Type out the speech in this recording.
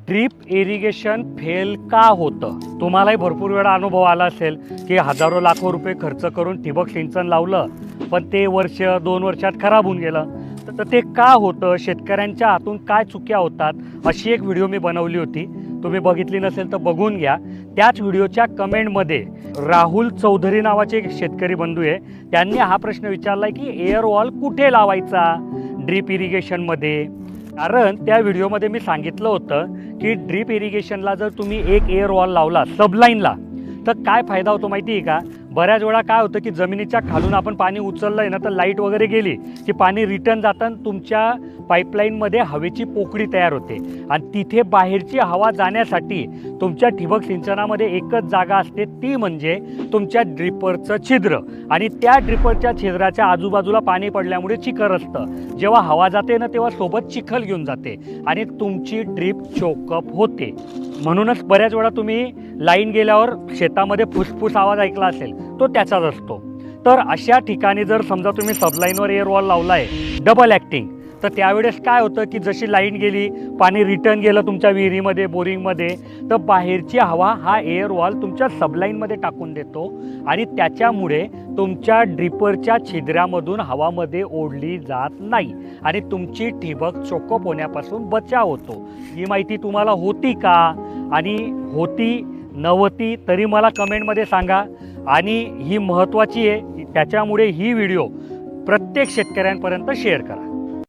Drip irrigation fail का होतं? तुम्हालाही भरपूर वेळा अनुभव आला असेल की हजारो लाखो रुपये खर्च करून ठिबक सिंचन लावलं, पण ते वर्ष 2 वर्षात खराब होऊन गेलं. तर ते का होतं, शेतकऱ्यांच्या हातून काय चुक्या होतात, अशी एक व्हिडिओ मी बनवली होती. तुम्ही बघितली नसेल तर बघून घ्या. त्याच व्हिडिओच्या कमेंटमध्ये राहुल चौधरी नावाचे एक शेतकरी बंधू आहे, त्यांनी हा प्रश्न विचारला की एअर वॉल कुठे लावायचा ड्रीप इरिगेशनमध्ये. कारण त्या व्हिडिओमध्ये मी सांगितलं होतं की ड्रीप इरिगेशनला जर तुम्ही एक एअर वॉल लावला सबलाईनला तर काय फायदा होतो माहिती आहे का? बऱ्याच वेळा काय होतं की जमिनीच्या खालून आपण पाणी उचललं आहे ना, तर लाईट वगैरे गेली की पाणी रिटर्न जाताना तुमच्या पाईपलाईनमध्ये हवेची पोकळी तयार होते आणि तिथे बाहेरची हवा जाण्यासाठी तुमच्या ठिबक सिंचनामध्ये एकच जागा असते, ती म्हणजे तुमच्या ड्रिपरचं छिद्र. आणि त्या ड्रिपरच्या छिद्राच्या आजूबाजूला पाणी पडल्यामुळे चिखल असतं. जेव्हा हवा जाते ना, तेव्हा सोबत चिखल घेऊन जाते आणि तुमची ड्रीप चोकअप होते. म्हणूनच बऱ्याच वेळा तुम्ही लाईन गेल्यावर शेतामध्ये फुसफुस आवाज ऐकला असेल, तो त्याचाच असतो. तर अशा ठिकाणी जर समजा तुम्ही सबलाईनवर एअर वॉल लावला आहे डबल ॲक्टिंग, तर त्यावेळेस काय होतं की जशी लाईन गेली, पाणी रिटर्न गेलं तुमच्या विहिरीमध्ये, बोरिंगमध्ये, तर बाहेरची हवा हा एअर वॉल तुमच्या सबलाईनमध्ये टाकून देतो आणि त्याच्यामुळे तुमच्या ड्रिपरच्या छिद्रामधून हवामध्ये ओढली जात नाही आणि तुमची ठिबक चोकअप होण्यापासून बचाव होतो. ही माहिती तुम्हाला होती का? आणि होती नव्हती तरी मला कमेंटमध्ये सांगा. आणि ही महत्त्वाची आहे, त्याच्यामुळे ही व्हिडिओ प्रत्येक शेतकऱ्यांपर्यंत शेअर करा.